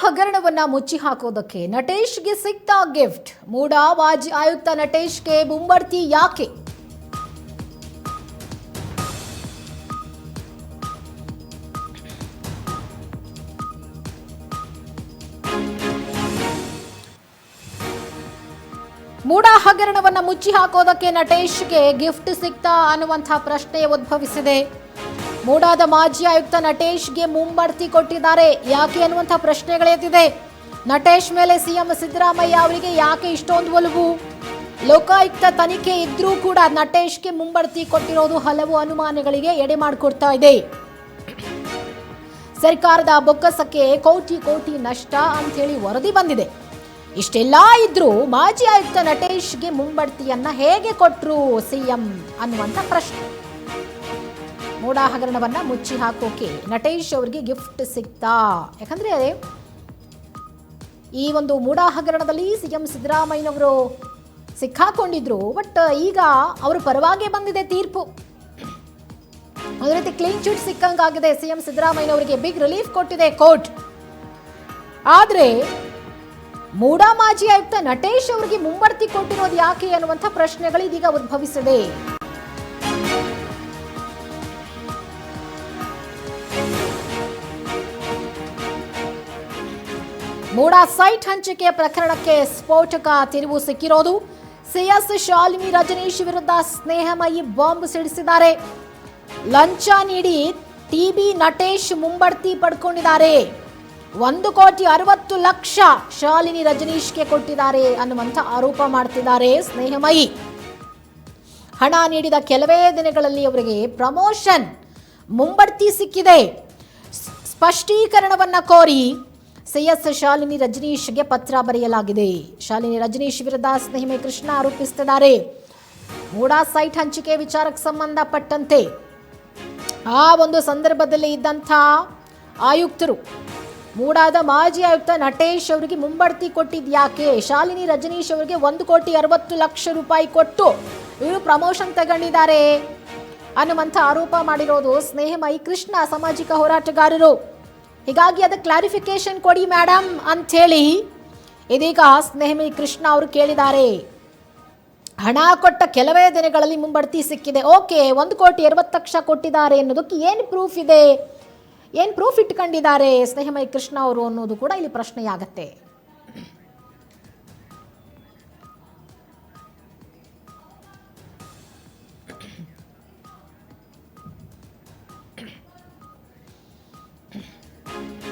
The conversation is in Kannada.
ಹಗರಣವನ್ನ ಮುಚ್ಚಿ ಹಾಕೋದಕ್ಕೆ ನಟೇಶ್ಗೆ ಸಿಕ್ತ ಗಿಫ್ಟ್. ಮೂಡಾ ಮಾಜಿ ಆಯುಕ್ತ ನಟೇಶ್ಗೆ ಮುಂಬಡ್ತಿ ಯಾಕೆ? ಮೂಡಾ ಹಗರಣವನ್ನ ಮುಚ್ಚಿ ಹಾಕೋದಕ್ಕೆ ನಟೇಶ್ಗೆ ಗಿಫ್ಟ್ ಸಿಕ್ತಾ ಅನ್ನುವಂಥ ಪ್ರಶ್ನೆ ಉದ್ಭವಿಸಿದೆ. ಮೂಡಾದ ಮಾಜಿ ಆಯುಕ್ತ ನಟೇಶ್ಗೆ ಮುಂಬಡ್ತಿ ಕೊಟ್ಟಿದ್ದಾರೆ ಯಾಕೆ ಅನ್ನುವಂಥ ಪ್ರಶ್ನೆಗಳೆದ್ದಿದೆ. ನಟೇಶ್ ಮೇಲೆ ಸಿಎಂ ಸಿದ್ದರಾಮಯ್ಯ ಅವರಿಗೆ ಯಾಕೆ ಇಷ್ಟೊಂದು ಒಲವು? ಲೋಕಾಯುಕ್ತ ತನಿಖೆ ಇದ್ರೂ ಕೂಡ ನಟೇಶ್ಗೆ ಮುಂಬಡ್ತಿ ಕೊಟ್ಟಿರೋದು ಹಲವು ಅನುಮಾನಗಳಿಗೆ ಎಡೆ ಮಾಡಿಕೊಡ್ತಾ ಇದೆ. ಸರ್ಕಾರದ ಬೊಕ್ಕಸಕ್ಕೆ ಕೋಟಿ ಕೋಟಿ ನಷ್ಟ ಅಂತ ಹೇಳಿ ವರದಿ ಬಂದಿದೆ. ಇಷ್ಟೆಲ್ಲ ಇದ್ರೂ ಮಾಜಿ ಆಯುಕ್ತ ನಟೇಶ್ಗೆ ಮುಂಬಡ್ತಿಯನ್ನ ಹೇಗೆ ಕೊಟ್ರು ಸಿಎಂ ಅನ್ನುವಂಥ ಪ್ರಶ್ನೆ. ಮೂಡಾ ಹಗರಣವನ್ನ ಮುಚ್ಚಿ ಹಾಕೋಕೆ ನಟೇಶ್ ಅವರಿಗೆ ಗಿಫ್ಟ್ ಸಿಕ್ತಾ? ಯಾಕಂದ್ರೆ ಈ ಒಂದು ಮೂಡಾ ಹಗರಣದಲ್ಲಿ ಸಿಎಂ ಸಿದ್ದರಾಮಯ್ಯನವರು ಸಿಕ್ಕಾಕೊಂಡಿದ್ರು. ಬಟ್ ಈಗ ಅವರ ಪರವಾಗಿ ಬಂದಿದೆ ತೀರ್ಪು. ಒಂದು ರೀತಿ ಕ್ಲೀನ್ ಚಿಟ್ ಸಿಕ್ಕಂಗಾಗಿದೆ. ಸಿಎಂ ಸಿದ್ದರಾಮಯ್ಯನವರಿಗೆ ಬಿಗ್ ರಿಲೀಫ್ ಕೊಟ್ಟಿದೆ ಕೋರ್ಟ್. ಆದ್ರೆ ಮೂಡಾ ಮಾಜಿ ಆಯುಕ್ತ ನಟೇಶ್ ಅವರಿಗೆ ಮುಂಬಡ್ತಿ ಕೊಟ್ಟಿರೋದು ಯಾಕೆ ಅನ್ನುವಂಥ ಪ್ರಶ್ನೆಗಳು ಇದೀಗ ಉದ್ಭವಿಸಿದೆ. ಮೂಡಾ ಸೈಟ್ ಹಂಚಿಕೆ ಪ್ರಕರಣಕ್ಕೆ ಸ್ಫೋಟಕ ತಿರುವು ಸಿಕ್ಕಿರೋದು. ಸಿಎಸ್ ಶಾಲಿನಿ ರಜನೀಶ್ ವಿರುದ್ಧ ಸ್ನೇಹಮಯಿ ಬಾಂಬ್ ಸಿಡಿಸಿದ್ದಾರೆ. ಲಂಚ ನೀಡಿ ಟಿಬಿ ನಟೇಶ್ ಮುಂಬಡ್ತಿ ಪಡ್ಕೊಂಡಿದ್ದಾರೆ. 1,60,00,000 ಶಾಲಿನಿ ರಜನೀಶ್ಗೆ ಕೊಟ್ಟಿದ್ದಾರೆ ಅನ್ನುವಂಥ ಆರೋಪ ಮಾಡ್ತಿದ್ದಾರೆ ಸ್ನೇಹಮಯಿ. ಹಣ ನೀಡಿದ ಕೆಲವೇ ದಿನಗಳಲ್ಲಿ ಅವರಿಗೆ ಪ್ರಮೋಷನ್ ಮುಂಬಡ್ತಿ ಸಿಕ್ಕಿದೆ. ಸ್ಪಷ್ಟೀಕರಣವನ್ನ ಕೋರಿ ಸಿಎಸ್ ಶಾಲಿನಿ ರಜನೀಶ್ಗೆ ಪತ್ರ ಬರೆಯಲಾಗಿದೆ. ಶಾಲಿನಿ ರಜನೀಶ್ ವಿರುದ್ಧ ಸ್ನೇಹಮಯಿ ಕೃಷ್ಣ ಆರೋಪಿಸುತ್ತಿದ್ದಾರೆ. ಮೂಡಾ ಸೈಟ್ ಹಂಚಿಕೆ ವಿಚಾರಕ್ಕೆ ಸಂಬಂಧಪಟ್ಟಂತೆ ಆ ಒಂದು ಸಂದರ್ಭದಲ್ಲಿ ಇದ್ದಂಥ ಆಯುಕ್ತರು ಮೂಡಾದ ಮಾಜಿ ಆಯುಕ್ತ ನಟೇಶ್ ಅವರಿಗೆ ಮುಂಬಡ್ತಿ ಕೊಟ್ಟಿದ್ಯಾಕೆ? ಶಾಲಿನಿ ರಜನೀಶ್ ಅವರಿಗೆ 1,60,00,000 ರೂಪಾಯಿ ಕೊಟ್ಟು ಇವರು ಪ್ರಮೋಷನ್ ತಗೊಂಡಿದ್ದಾರೆ ಅನ್ನುವಂಥ ಆರೋಪ ಮಾಡಿರೋದು ಸ್ನೇಹಮಯಿ ಕೃಷ್ಣ, ಸಾಮಾಜಿಕ ಹೋರಾಟಗಾರರು. ಹೀಗಾಗಿ ಅದಕ್ಕೆ ಕ್ಲಾರಿಫಿಕೇಶನ್ ಕೊಡಿ ಮೇಡಮ್ ಅಂಥೇಳಿ ಇದೀಗ ಸ್ನೇಹಮಯಿ ಕೃಷ್ಣ ಅವರು ಕೇಳಿದ್ದಾರೆ. ಹಣ ಕೊಟ್ಟ ಕೆಲವೇ ದಿನಗಳಲ್ಲಿ ಮುಂಬಡ್ತಿ ಸಿಕ್ಕಿದೆ. ಓಕೆ, 1,60,00,000 ಕೊಟ್ಟಿದ್ದಾರೆ ಅನ್ನೋದಕ್ಕೆ ಏನು ಪ್ರೂಫ್ ಇದೆ? ಏನು ಪ್ರೂಫ್ ಇಟ್ಕೊಂಡಿದ್ದಾರೆ ಸ್ನೇಹಮಯಿ ಕೃಷ್ಣ ಅವರು ಅನ್ನೋದು ಕೂಡ ಇಲ್ಲಿ ಪ್ರಶ್ನೆಯಾಗತ್ತೆ.